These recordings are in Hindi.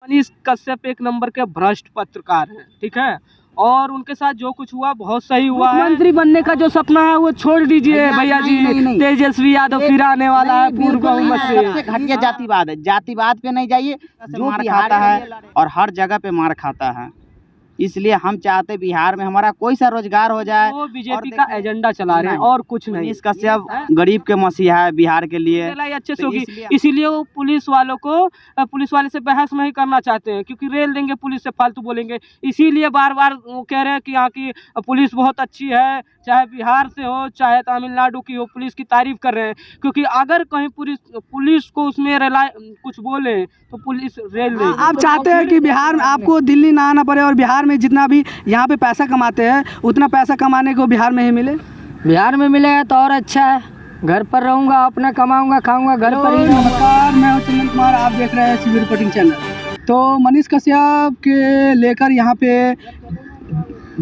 मनीष कश्यप एक नंबर के भ्रष्ट पत्रकार हैं, ठीक है। और उनके साथ जो कुछ हुआ बहुत सही हुआ है। मंत्री बनने का जो सपना है वो छोड़ दीजिए भैया जी। तेजस्वी यादव फिर आने वाला है पूर्व बहुमत से। सबसे घटिया जातिवाद है, जातिवाद पे नहीं जाइए। जो मार खाता है और हर जगह पे मार खाता है, इसलिए हम चाहते बिहार में हमारा कोई सा रोजगार हो जाए। वो बीजेपी का एजेंडा चला रहे हैं और कुछ नहीं। मनीष कश्यप गरीब के मसीहा है बिहार के लिए। अच्छे से होगी, इसीलिए वो पुलिस वाले से बहस नहीं करना चाहते हैं, क्योंकि रेल देंगे पुलिस से, फालतू बोलेंगे। इसीलिए बार बार वो कह रहे हैं कि यहाँ की पुलिस बहुत अच्छी है, चाहे बिहार से हो चाहे तमिलनाडु की हो, पुलिस की तारीफ कर रहे हैं। क्योंकि अगर कहीं पुलिस को उसमें कुछ बोले तो पुलिस रेल देगी। आप चाहते हैं कि बिहार में आपको दिल्ली ना आना पड़े और बिहार में जितना भी यहाँ पे पैसा कमाते हैं उतना पैसा कमाने को बिहार में ही मिले? बिहार में मिलेगा तो और अच्छा है। घर पर रहूँगा, अपना कमाऊँगा, खाऊँगा, घर पर ही। नमस्कार, मैं हूं चंदन कुमार, आप देख रहे हैं सिविल रिपोर्टिंग चैनल। तो मनीष कश्यप के लेकर यहाँ पे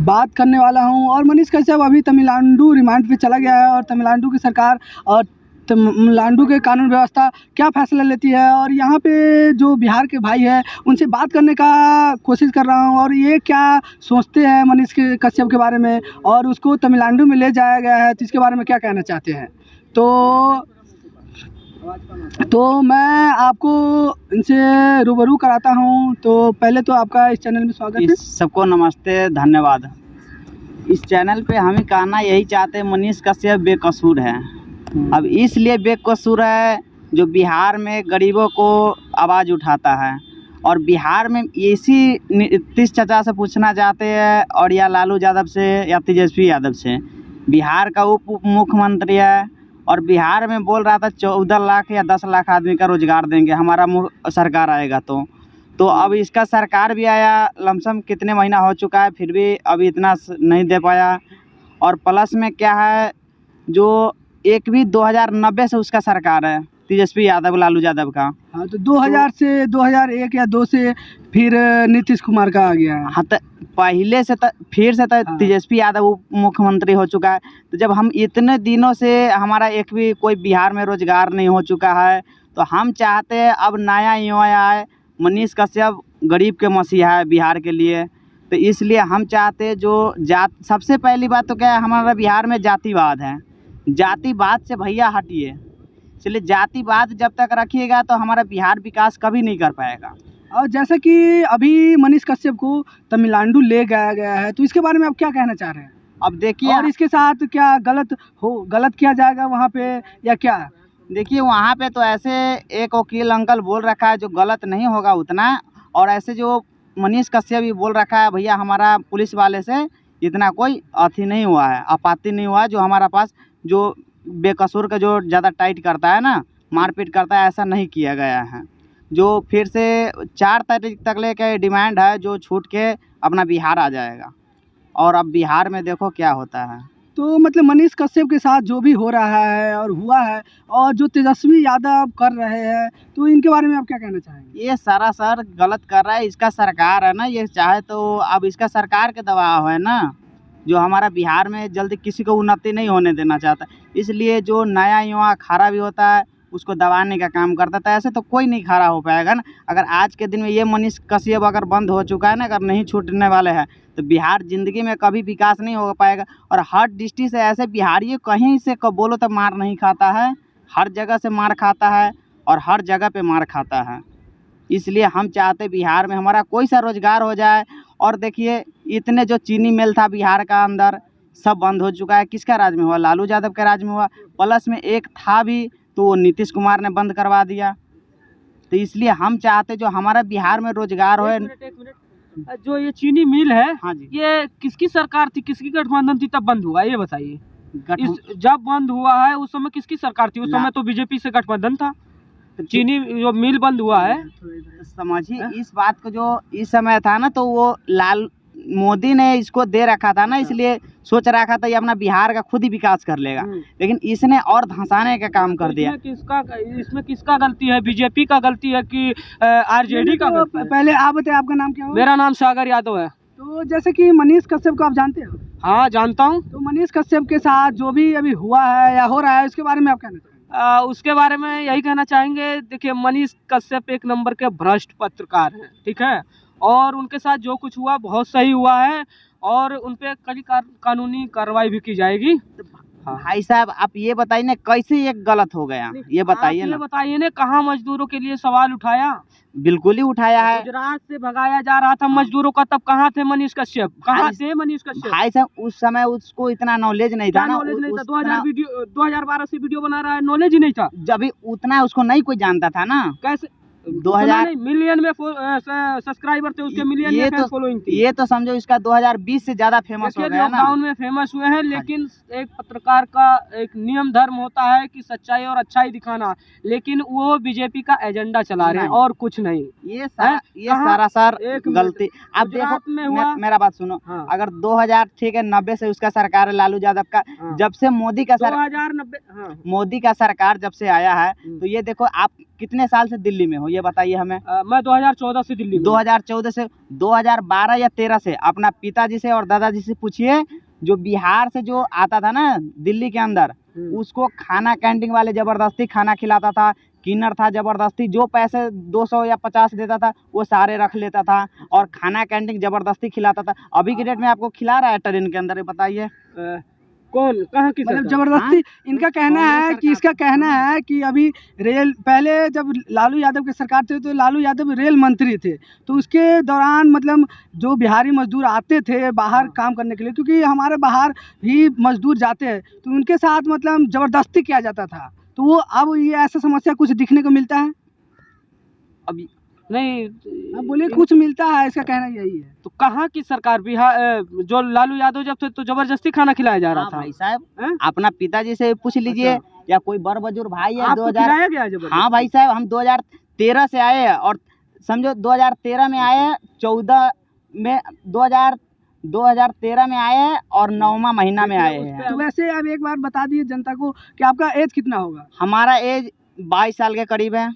बात करने वाला हूँ। और मनीष कश्यप अभी तमिलनाडु रिमांड पे चला गया है और तमिलनाडु की सरकार और तमिलनाडु के कानून व्यवस्था क्या फैसला लेती है, और यहाँ पे जो बिहार के भाई हैं उनसे बात करने का कोशिश कर रहा हूँ। और ये क्या सोचते हैं मनीष कश्यप के बारे में, और उसको तमिलनाडु में ले जाया गया है तो इसके बारे में क्या कहना चाहते हैं। तो मैं आपको इनसे रूबरू कराता हूँ। तो पहले तो आपका इस चैनल में स्वागत है। सबको नमस्ते, धन्यवाद। इस चैनल पे हम कहना यही चाहते हैं, मनीष कश्यप बेकसूर है। अब इसलिए बेकसूर है जो बिहार में गरीबों को आवाज़ उठाता है। और बिहार में इसी नीतीश चाचा से पूछना चाहते हैं, और या लालू यादव से या तेजस्वी यादव से। बिहार का उप मुख्यमंत्री है और बिहार में बोल रहा था 14 लाख या 10 लाख आदमी का रोजगार देंगे हमारा सरकार आएगा तो अब इसका सरकार भी आया, लमसम कितने महीना हो चुका है, फिर भी अभी इतना नहीं दे पाया। और प्लस में क्या है, जो एक भी 2090 से उसका सरकार है, तेजस्वी यादव लालू यादव का। हाँ, तो 2000 से 2001 या 2 से फिर नीतीश कुमार का आ गया। हाँ, तो पहले से फिर से तेजस्वी यादव उप मुख्यमंत्री हो चुका है। तो जब हम इतने दिनों से हमारा एक भी कोई बिहार में रोजगार नहीं हो चुका है, तो हम चाहते हैं अब नया युवा आए। मनीष कश्यप गरीब के मसीहा है बिहार के लिए, तो इसलिए हम चाहते हैं जो सबसे पहली बात तो क्या है, हमारा बिहार में जातिवाद है। जातिवाद से भैया हटिए, इसलिए जातिवाद जब तक रखिएगा तो हमारा बिहार विकास कभी नहीं कर पाएगा। और जैसे कि अभी मनीष कश्यप को तमिलनाडु ले जाया गया है, तो इसके बारे में आप क्या कहना चाह रहे हैं? अब देखिए, और इसके साथ क्या गलत किया जाएगा वहाँ पे या क्या? देखिए, वहाँ पे तो ऐसे एक वकील अंकल बोल रखा है जो गलत नहीं होगा उतना, और ऐसे जो मनीष कश्यप भी बोल रखा है भैया हमारा पुलिस वाले से इतना कोई अथी नहीं हुआ है, आपत्ति नहीं हुआ है। जो हमारा पास जो बेकसूर का जो ज़्यादा टाइट करता है ना, मारपीट करता है, ऐसा नहीं किया गया है। जो फिर से 4 तारीख तक लेके डिमांड है, जो छूट के अपना बिहार आ जाएगा। और अब बिहार में देखो क्या होता है। तो मतलब मनीष कश्यप के साथ जो भी हो रहा है और हुआ है, और जो तेजस्वी यादव कर रहे हैं, तो इनके बारे में आप क्या कहना चाहेंगे? ये सरासर गलत कर रहा है। इसका सरकार है ना, ये चाहे तो अब इसका सरकार के दबाव है ना, जो हमारा बिहार में जल्दी किसी को उन्नति नहीं होने देना चाहता। इसलिए जो नया युवा खड़ा भी होता है उसको दबाने का काम करता था। ऐसे तो कोई नहीं खड़ा हो पाएगा ना। अगर आज के दिन में ये मनीष कश्यप अगर बंद हो चुका है ना, अगर नहीं छूटने वाले हैं, तो बिहार ज़िंदगी में कभी विकास नहीं हो पाएगा। और हर डिस्ट्रिक्ट से ऐसे बिहारी कहीं से बोलो तो मार नहीं खाता है, हर जगह से मार खाता है और हर जगह पे मार खाता है। इसलिए हम चाहते बिहार में हमारा कोई सा रोजगार हो जाए। और देखिए, इतने जो चीनी मिल था बिहार का अंदर, सब बंद हो चुका है। किसका राज में हुआ? लालू यादव के राज में हुआ। प्लस में एक था भी तो वो नीतीश कुमार ने बंद करवा दिया। तो इसलिए हम चाहते जो हमारा बिहार में रोजगार हो। जो ये चीनी मिल है, हाँ जी, ये किसकी सरकार थी, किसकी गठबंधन थी तब बंद हुआ, ये बताइए। जब बंद हुआ है उस समय किसकी सरकार थी? उस समय तो बीजेपी से गठबंधन था। चीनी जो मिल बंद हुआ है, समझिए इस बात को, जो इस समय था ना, तो वो मोदी ने इसको दे रखा था ना, इसलिए सोच रखा था ये अपना बिहार का खुद ही विकास कर लेगा। लेकिन इसने और धंसाने का काम कर दिया। इसमें किसका गलती है? बीजेपी का गलती है कि आरजेडी का? पहले आप बताइए, आपका नाम क्या है? मेरा नाम सागर यादव है। तो जैसे कि मनीष कश्यप को आप जानते हो? हाँ, जानता हूँ। तो मनीष कश्यप के साथ जो भी अभी हुआ है या हो रहा है, उसके बारे में आप कहना चाहेंगे? उसके बारे में यही कहना चाहेंगे। देखिए, मनीष कश्यप एक नंबर के भ्रष्ट पत्रकार हैं, ठीक है, और उनके साथ जो कुछ हुआ बहुत सही हुआ है और उन पे कड़ी कानूनी कार्रवाई भी की जाएगी। हाँ। भाई साहब, आप ये बताइए ना, कैसे ये गलत हो गया, ये बताइए आप ना। ये बताइए ना, कहाँ मजदूरों के लिए सवाल उठाया? बिल्कुल ही उठाया है। गुजरात से भगाया जा रहा था मजदूरों का, तब कहाँ थे मनीष कश्यप? कहाँ भाई- थे मनीष कश्यप? भाई साहब, उस समय उसको इतना नॉलेज नहीं था क्या ना। नॉलेज नहीं था? उस 2012 से वीडियो बना रहा है, नॉलेज ही नहीं था। जब भी उतना उसको नहीं कोई जानता था ना। कैसे? 2000 मिलियन में सब्सक्राइबर थे उसके, मिलियन ये में तो फॉलोइंग थी। ये तो समझो इसका 2020 से ज्यादा फेमस हो देखिए, गया ना। लॉकडाउन में फेमस हुए हैं, लेकिन एक पत्रकार का एक नियम धर्म होता है कि सच्चाई और अच्छाई दिखाना, लेकिन वो बीजेपी का एजेंडा चला रहे हैं नहीं। और कुछ नहीं। ये कहाँ? सरासर एक गलती। अब देखो, गुजरात में हुआ। मेरा बात सुनो। हाँ। अगर 2090 से उसका सरकार है लालू यादव का। हाँ। जब से मोदी का 2090। हाँ। मोदी का सरकार जब से आया है, हम्म। तो ये देखो, आप कितने साल से दिल्ली में हो, ये बताइए हमें। मैं 2014 से दिल्ली में हूँ। 2014 से 2012 या 13 से अपना पिताजी से और दादाजी से पूछिए, जो बिहार से जो आता था ना दिल्ली के अंदर, उसको खाना कैंटीन वाले जबरदस्ती खाना खिलाता था, किन्नर था जबरदस्ती, जो पैसे 200 या 50 देता था वो सारे रख लेता था और खाना कैंटीन जबरदस्ती खिलाता था। अभी के डेट में आपको खिला रहा है ट्रेन के अंदर, ये बताइए। कौन, कहाँ की मतलब सरकार? जबरदस्ती। इनका कहना कांग्रेस है कि सरकार। इसका कहना है कि अभी रेल, पहले जब लालू यादव की सरकार थी तो लालू यादव रेल मंत्री थे, तो उसके दौरान मतलब जो बिहारी मजदूर आते थे बाहर काम करने के लिए, क्योंकि हमारे बाहर भी मजदूर जाते हैं, तो उनके साथ मतलब जबरदस्ती किया जाता था। तो वो अब ये ऐसा समस्या कुछ दिखने को मिलता है। अभी नहीं। अब बोले कुछ मिलता है, इसका कहना यही है। तो कहाँ की सरकार? बिहार जो लालू यादव जब थे तो जबरदस्ती खाना खिलाया जा रहा हाँ था। भाई साहब, हैं? अपना पिताजी से पूछ लीजिए, अच्छा। या कोई बड़ बुजुर्ग भाई है। आपको 2000 खिलाया गया है जबरदस्ती? हाँ भाई साहब, हम 2013 से आए हैं और समझो 2013 में आए हैं, 14 में 2013 में आए हैं और 9वां महीना में आए हैं। तो वैसे अब एक बार बता दिए जनता को कि आपका एज कितना होगा। हमारा एज 22 साल के करीब है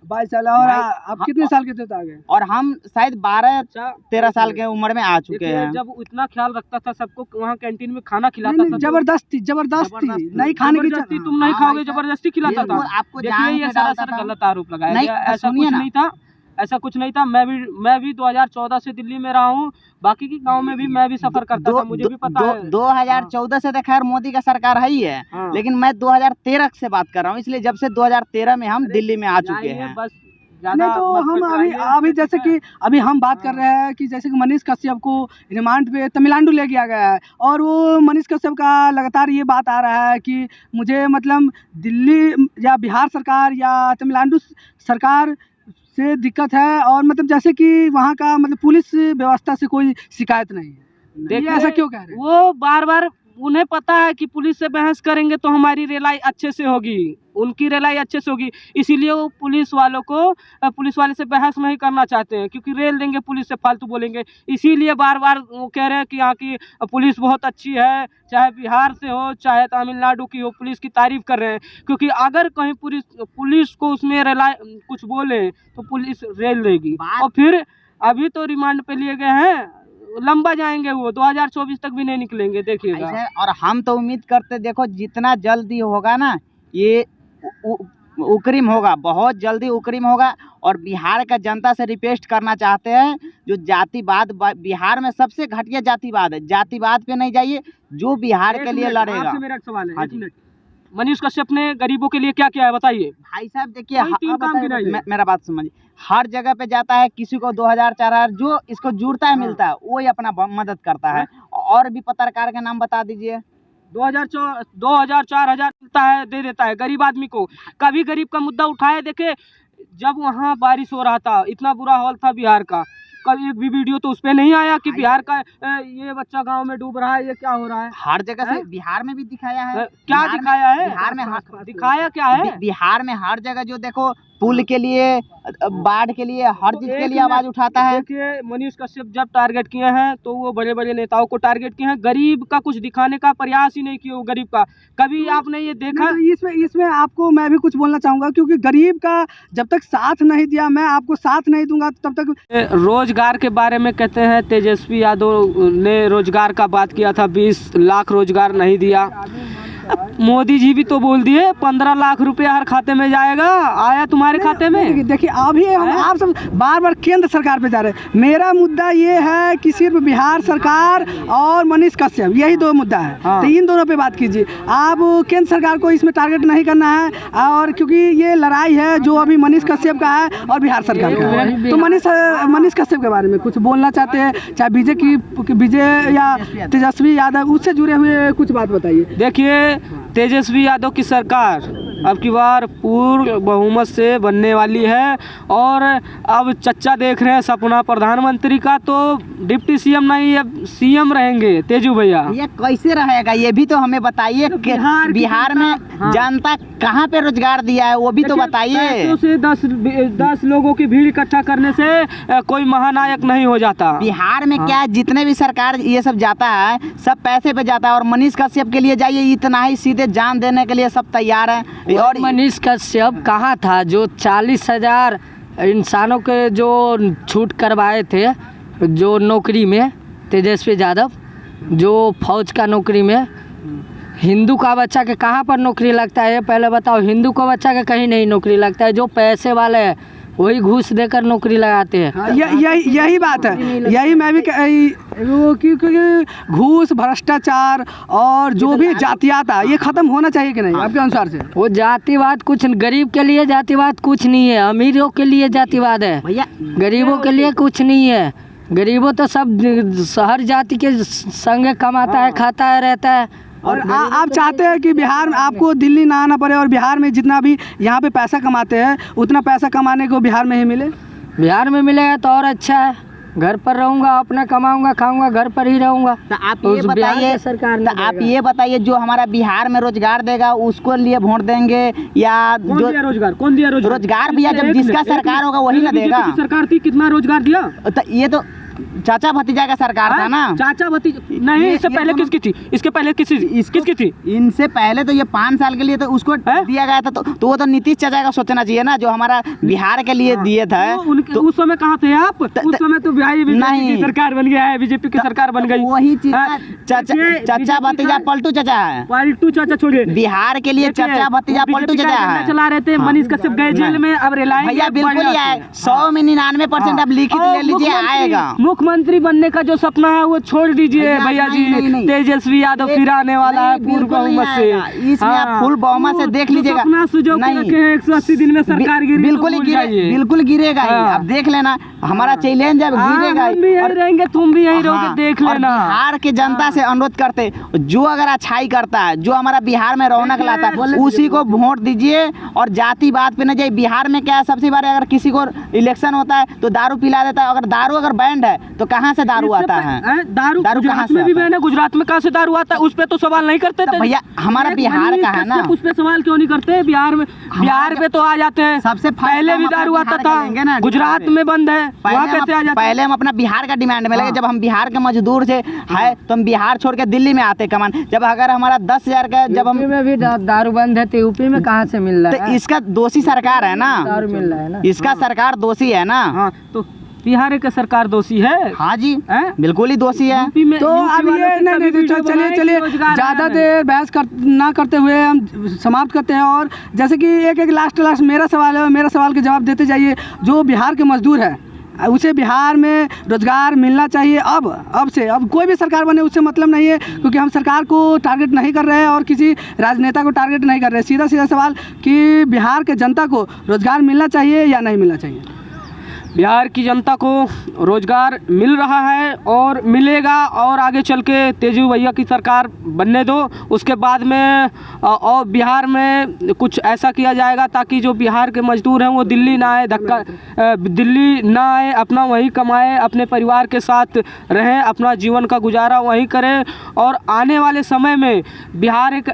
22 साल। और भाई, आप कितने साल के थे तो आगे? और हम शायद 12-13 साल के उम्र में आ चुके देखिए, हैं। जब इतना ख्याल रखता था सबको, वहाँ कैंटीन में खाना खिलाता नहीं, था। जबरदस्ती जबरदस्ती। नहीं खाने की जबरदस्ती तुम नहीं हाँ खाओगे, भाई साहब, जबरदस्ती खिलाता बिल्कुल, था। आपको देखिए, जान ये से डालता सरासर था। गलत आरोप लगाया नहीं, गया। ऐसा सुनिए कुछ ना। नहीं था, ऐसा कुछ नहीं था। मैं भी 2014 से दिल्ली में रहा हूँ, बाकी के गांव में भी मैं भी सफर करता था, मुझे भी पता है। 2014 से तो खैर मोदी का सरकार है ही है, हाँ। लेकिन मैं 2013 से बात कर रहा हूँ, इसलिए जब से 2013 में हम दिल्ली में आ चुके जाइए, हैं। बस नहीं, ज़्यादा तो मत हम पकड़ाइए। अभी जैसे कि अभी हम बात कर रहे हैं कि जैसे कि मनीष कश्यप को रिमांड पे तमिलनाडु ले गया गया है, और वो मनीष कश्यप का लगातार ये बात आ रहा है कि मुझे मतलब दिल्ली या बिहार सरकार या तमिलनाडु सरकार से दिक्कत है, और मतलब जैसे कि वहाँ का मतलब पुलिस व्यवस्था से कोई शिकायत नहीं है। ये देखिए, ऐसा क्यों कह रहे हैं? वो बार बार, उन्हें पता है कि पुलिस से बहस करेंगे तो हमारी रेलाई अच्छे से होगी, उनकी रेलाई अच्छे से होगी, इसीलिए वो पुलिस वाले से बहस नहीं करना चाहते हैं, क्योंकि रेल देंगे पुलिस से, फालतू बोलेंगे। इसीलिए बार बार वो कह रहे हैं कि यहाँ की पुलिस बहुत अच्छी है, चाहे बिहार से हो चाहे तमिलनाडु की हो, पुलिस की तारीफ कर रहे हैं। क्योंकि अगर कहीं पुलिस को उसमें रेलाई कुछ बोले तो पुलिस रेल देगी। और फिर अभी तो रिमांड पे लिए गए हैं, लंबा जाएंगे, वो 2024 तक भी नहीं निकलेंगे, देखिएगा। ऐसे, और हम तो उम्मीद करते, देखो जितना जल्दी होगा ना, ये उकरीम होगा, बहुत जल्दी उकरीम होगा। और बिहार का जनता से रिक्वेस्ट करना चाहते हैं, जो जातिवाद बिहार में सबसे घटिया जातिवाद है, जातिवाद पे नहीं जाइए, जो बिहार के लिए लड़ेगा। आपसे मेरा एक सवाल है, हाँ एक जी। मिनट। मनीष कश्यप ने गरीबों के लिए क्या किया है, बताइए। भाई साहब देखिए, कोई तीन काम गिनाइए। मेरा बात समझिए, हर जगह पे जाता है, किसी को 2000-4000 जो इसको जुड़ता है हाँ। मिलता है, वो ही अपना मदद करता है। और भी पत्रकार के नाम बता दीजिए। 2000-4000 मिलता है, दे देता है गरीब आदमी को। कभी गरीब का मुद्दा उठाए देखे? जब वहाँ बारिश हो रहा था, इतना बुरा हाल था बिहार का, कभी एक भी वीडियो तो उस पे नहीं आया कि बिहार का ये बच्चा गांव में डूब रहा है, ये क्या हो रहा है। हर जगह से हैं? बिहार में भी दिखाया है। क्या बिहार में- दिखाया है? बिहार में दिखाया क्या है? बिहार में हर जगह जो देखो, पुल के लिए, बाढ़ के लिए, हर चीज के लिए आवाज उठाता है। देखिए, मनीष कश्यप जब टारगेट किए हैं तो वो बड़े बड़े नेताओं को टारगेट किए हैं, गरीब का कुछ दिखाने का प्रयास ही नहीं किया। वो गरीब का कभी आपने ये देखा? नहीं, तो इसमें आपको मैं भी कुछ बोलना चाहूँगा, क्योंकि गरीब का जब तक साथ नहीं दिया, मैं आपको साथ नहीं दूंगा तब तक। रोजगार के बारे में कहते हैं, तेजस्वी यादव ने रोजगार का बात किया था, 20 लाख रोजगार नहीं दिया। मोदी जी भी तो बोल दिए 15 लाख रुपया हर खाते में जाएगा। आया तुम्हारे खाते में? देखिए अभी हम आप सब बार बार केंद्र सरकार पे जा रहे हैं। मेरा मुद्दा ये है कि सिर्फ बिहार सरकार और मनीष कश्यप, यही दो मुद्दा है। हाँ। तो इन दोनों पे बात कीजिए। आप केंद्र सरकार को इसमें टारगेट नहीं करना है, और क्योंकि ये लड़ाई है जो अभी मनीष कश्यप का है और बिहार सरकार का है। तो मनीष कश्यप के बारे में कुछ बोलना चाहते हैं, चाहे विजय या तेजस्वी यादव, उससे जुड़े हुए कुछ बात बताइए। देखिए, तेजस्वी यादव की सरकार अब की बार पूर्ण बहुमत से बनने वाली है, और अब चच्चा देख रहे हैं सपना प्रधानमंत्री का, तो डिप्टी सीएम नहीं अब सीएम रहेंगे तेजू भैया। ये कैसे रहेगा, ये भी तो हमें बताइए। बिहार में जनता कहाँ पे रोजगार दिया है वो भी तो बताइए। पैसों से 10 लोगों की भीड़ इकट्ठा करने से कोई महानायक नहीं हो जाता। बिहार में क्या है, जितने भी सरकार ये सब जाता है सब पैसे पे जाता है, और मनीष कश्यप के लिए जाइए इतना ही सीधे जान देने के लिए सब तैयार है। और मनीष कश्यप कहाँ था जो 40,000 इंसानों के जो छूट करवाए थे जो नौकरी में, तेजस्वी यादव जो फौज का नौकरी में। हिंदू का बच्चा के कहाँ पर नौकरी लगता है, पहले बताओ। हिंदू का बच्चा के कहीं नहीं नौकरी लगता है। जो पैसे वाले हैं वही घूस देकर नौकरी लगाते हैं। यही बात है, यही मैं भी क्योंकि घूस, भ्रष्टाचार और जो भी जातियात है ये खत्म होना चाहिए कि नहीं आपके अनुसार से? वो जातिवाद कुछ, गरीब के लिए जातिवाद कुछ नहीं है, अमीरों के लिए जातिवाद है भैया। गरीबों के लिए कुछ नहीं है। गरीबों तो सब हर जाति के संग कमाता है, खाता है, रहता है। और आप चाहते हैं कि बिहार में आपको दिल्ली ना आना पड़े, और बिहार में जितना भी यहाँ पे पैसा कमाते हैं उतना पैसा कमाने को बिहार में ही मिले? बिहार में मिलेगा तो और अच्छा है। घर पर रहूँगा, अपना कमाऊँगा, खाऊँगा, घर पर ही रहूँगा। तो आप ये बताइए, सरकार तो आप ये बताइए जो हमारा बिहार में रोजगार देगा उसको लिए वोट देंगे या कौन जो दिया रोजगार? कौन दिया रोजगार? रोजगार भैया जब जिसका सरकार होगा वही ना देगा। बीजेपी की सरकार थी, कितना रोजगार दिया? तो ये तो चाचा भतीजा का सरकार था ना। चाचा भतीजा नहीं, इससे पहले किसकी थी? इसके पहले किसकी थी? इनसे पहले तो ये 5 साल के लिए तो उसको दिया गया था, तो वो तो नीतीश चाचा का सोचना चाहिए ना, जो हमारा बिहार के लिए दिए थे। तो उस समय कहाँ थे आप? उस समय तो बीजेपी की सरकार बन गया है, बीजेपी की सरकार बन गई। वही चीज चाचा भतीजा पलटू चाचा है। पलटू चाचा छोड़िए, बिहार के लिए चाचा भतीजा पलटू चाचा है। चला रहे थे, मनीष कश्यप गए जेल में, अब रिलायंस भैया बिल्कुल ही आए। 100 में 99% अब लिखित ले लीजिए, आएगा। मुख्यमंत्री बनने का जो सपना है वो छोड़ दीजिए भैया जी। तेजस्वी यादव फिर आने वाला है पूर्ण बहुमत से। इसमें आप फुल बहुमत से देख लीजिएगा। सपना सुजो के रखे हैं 180 दिन में सरकार गिरी, बिल्कुल गिरेगा ही। आप देख लेना, हमारा चैलेंज अब गिरेगा। हम भी यही रहेंगे, तुम भी यही रहोगे, देख लेना। बिहार के जनता से अनुरोध करते, जो अगर अच्छाई करता है, जो हमारा बिहार में रौनक लाता है, उसी को वोट दीजिए, और जातिवाद पे न जाइए। बिहार में क्या है, सबसे बड़े अगर किसी को इलेक्शन होता है तो दारू पिला देता है। अगर बैंड है तो कहाँ से दारू आता है? दारू गुजरात में भी बैन है, गुजरात में कहाँ से दारू आता है? उस पे तो सवाल नहीं करते थे भैया। हमारा बिहार का है ना, उस पे सवाल क्यों नहीं करते? बिहार पे तो आ जाते हैं। सबसे पहले भी दारू आता था, गुजरात में बंद है, वहाँ कैसे आ जाते? पहले हम अपना बिहार का डिमांड में लगे। जब हम बिहार के मजदूर से है तो हम बिहार छोड़ के दिल्ली में आते कमान। जब अगर हमारा 10,000 का, जब हम में भी दारू बंद है तो यूपी में कहाँ से मिल रहा है? तो इसका दोषी सरकार है ना, दारू मिल रहा है ना, इसका सरकार दोषी है ना। हाँ, तो बिहार का सरकार दोषी है। हाँ जी, बिल्कुल ही दोषी है। तो अब ये चलिए ज़्यादा देर बहस ना करते हुए हम समाप्त करते हैं। और जैसे कि एक लास्ट मेरा सवाल है, मेरा सवाल के जवाब देते जाइए। जो बिहार के मजदूर है उसे बिहार में रोजगार मिलना चाहिए। अब कोई भी सरकार बने उससे मतलब नहीं है, क्योंकि हम सरकार को टारगेट नहीं कर रहे हैं और किसी राजनेता को टारगेट नहीं कर रहे हैं। सीधा सवाल कि बिहार के जनता को रोजगार मिलना चाहिए या नहीं मिलना चाहिए? बिहार की जनता को रोजगार मिल रहा है और मिलेगा, और आगे चल के तेजू भैया की सरकार बनने दो। उसके बाद में और बिहार में कुछ ऐसा किया जाएगा ताकि जो बिहार के मजदूर हैं वो दिल्ली ना आए, दिल्ली ना आए, अपना वहीं कमाए, अपने परिवार के साथ रहें, अपना जीवन का गुजारा वहीं करें। और आने वाले समय में बिहार एक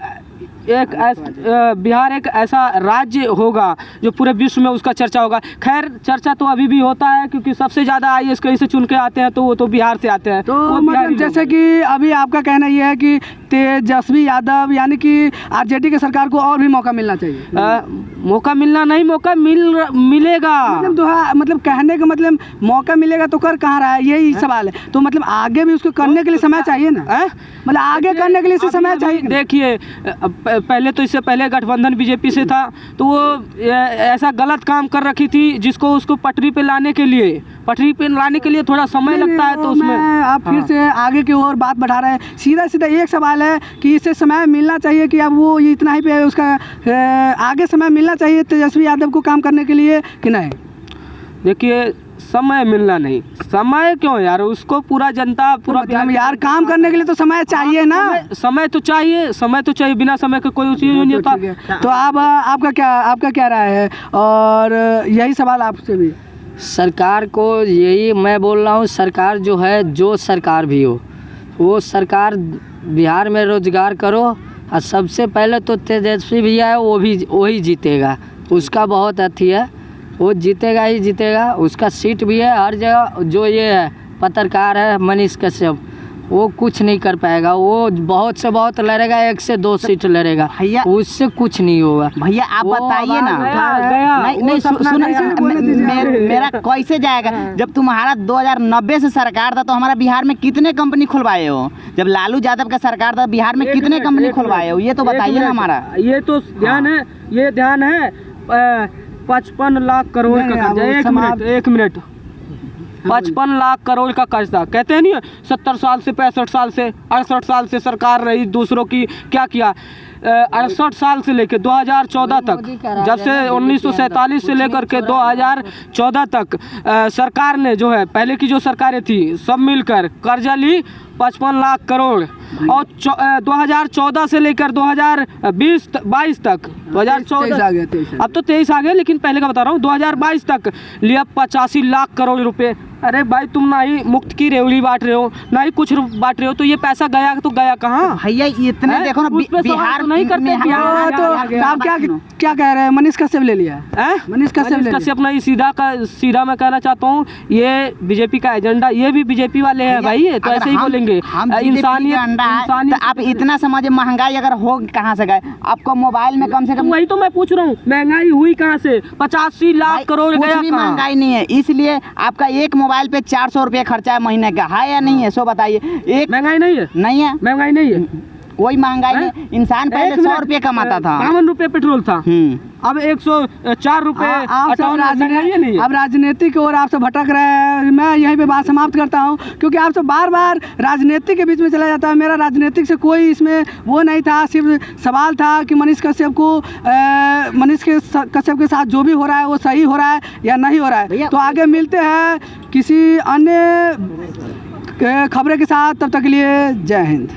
बिहार एक ऐसा राज्य होगा जो पूरे विश्व में उसका चर्चा होगा। खैर चर्चा तो अभी भी होता है क्योंकि सबसे ज़्यादा IAS कहीं से चुन के आते हैं तो वो तो बिहार से आते हैं। तो वो मतलब बिहारी जैसे कि अभी आपका कहना ये है कि तेजस्वी यादव यानी कि आरजेडी की सरकार को और भी मौका मिलना चाहिए। मौका मिलना नहीं, मौका मिलेगा। मतलब कहने का मतलब मौका मिलेगा तो कर कहाँ रहा है, यही सवाल है। तो मतलब आगे भी उसको करने के लिए समय चाहिए ना, मतलब आगे करने के लिए इसे समय चाहिए। देखिए पहले तो इससे पहले गठबंधन बीजेपी से था तो वो ऐसा गलत काम कर रखी थी जिसको उसको पटरी पे लाने के लिए थोड़ा समय लगता है। तो उसमें आप फिर से आगे की ओर बात बढ़ा रहे हैं। सीधा सीधा एक सवाल है कि इसे समय मिलना चाहिए कि अब वो इतना ही पे उसका आगे समय मिलना चाहिए तेजस्वी यादव को काम करने के लिए कि नहीं? देखिए समय मिलना नहीं, समय क्यों यार, उसको पूरा जनता पूरा मतलब यार काम करने के लिए तो समय चाहिए ना। समय तो चाहिए, बिना समय के कोई चीज़ नहीं होता। तो आपका क्या राय है? और यही सवाल आपसे भी। सरकार को यही मैं बोल रहा हूँ, सरकार जो है, जो सरकार भी हो वो सरकार बिहार में रोजगार करो। और सबसे पहले तो तेजस्वी भैया है, वही जीतेगा, उसका बहुत अथी है, वो जीतेगा ही जीतेगा। उसका सीट भी है हर जगह। जो ये है पत्रकार है मनीष कश्यप, वो कुछ नहीं कर पाएगा। वो बहुत से बहुत लड़ेगा, 1 से 2 सीट लड़ेगा, भैया उससे कुछ नहीं होगा। भैया आप बताइए ना। नहीं सुनो, मेरा कैसे जाएगा? जब तुम्हारा 2090 से सरकार था तो हमारा बिहार में कितने कंपनी खुलवाए हो? जब लालू यादव का सरकार था बिहार में कितने कंपनी खुलवाए हो? ये तो बताइए ना हमारा। ये तो ध्यान है 55 लाख करोड़ का कर्जा। एक मिनट 55 लाख करोड़ का कर्जा। कहते हैं नहीं 70 साल से 65 साल से 68 साल से सरकार रही, दूसरों की क्या किया। 68 साल से लेकर 2014 तक, जब से 1947 से लेकर के 2014 तक सरकार ने जो है, पहले की जो सरकारें थी सब मिलकर कर्जा ली 55 लाख करोड़। और 2014 से लेकर 2022 तक, 2014 अब तो 23 आ गए, लेकिन पहले का बता रहा हूँ 2022 तक लिया 85 लाख करोड़ रुपए। अरे भाई तुम ना ही मुफ्त की रेवड़ी बांट रहे हो ना ही कुछ बांट रहे हो, तो ये पैसा गया तो गया कहाँ? भैया इतने देखो ना, बिहार तो नहीं करते। तो आप क्या कह रहे हैं? मनीष कश्यप ले लिया है? मनीष कश्यप नहीं, सीधा मैं कहना चाहता हूँ ये बीजेपी का एजेंडा, ये भी बीजेपी वाले हैं भाई, ये तो ऐसे ही बोलेंगे। इंसानियत तो आप इतना समझिए, महंगाई अगर हो कहाँ से गए? आपको मोबाइल में कम से कम, वही तो मैं पूछ रहा हूँ, महंगाई हुई कहाँ से? 85 लाख करोड़ गया। महंगाई नहीं है, इसलिए आपका एक मोबाइल पे 400 रुपये खर्चा है महीने का, है या नहीं है? सो बताइए। एक महंगाई नहीं है, महंगाई नहीं है, कोई महंगाई नहीं। इंसान पहले 100 रुपये कमाता था, 52 रुपये पेट्रोल था, अब 104 रुपये। अब राजनीति की ओर आपसे भटक रहे हैं। मैं यहीं पे बात समाप्त करता हूं क्योंकि आपसे बार बार राजनीति के बीच में चला जाता है। मेरा राजनीतिक से कोई इसमें वो नहीं था, सिर्फ सवाल था कि मनीष कश्यप के साथ जो भी हो रहा है वो सही हो रहा है या नहीं हो रहा है। तो आगे मिलते हैं किसी अन्य खबरें के साथ, तब तक के लिए जय हिंद।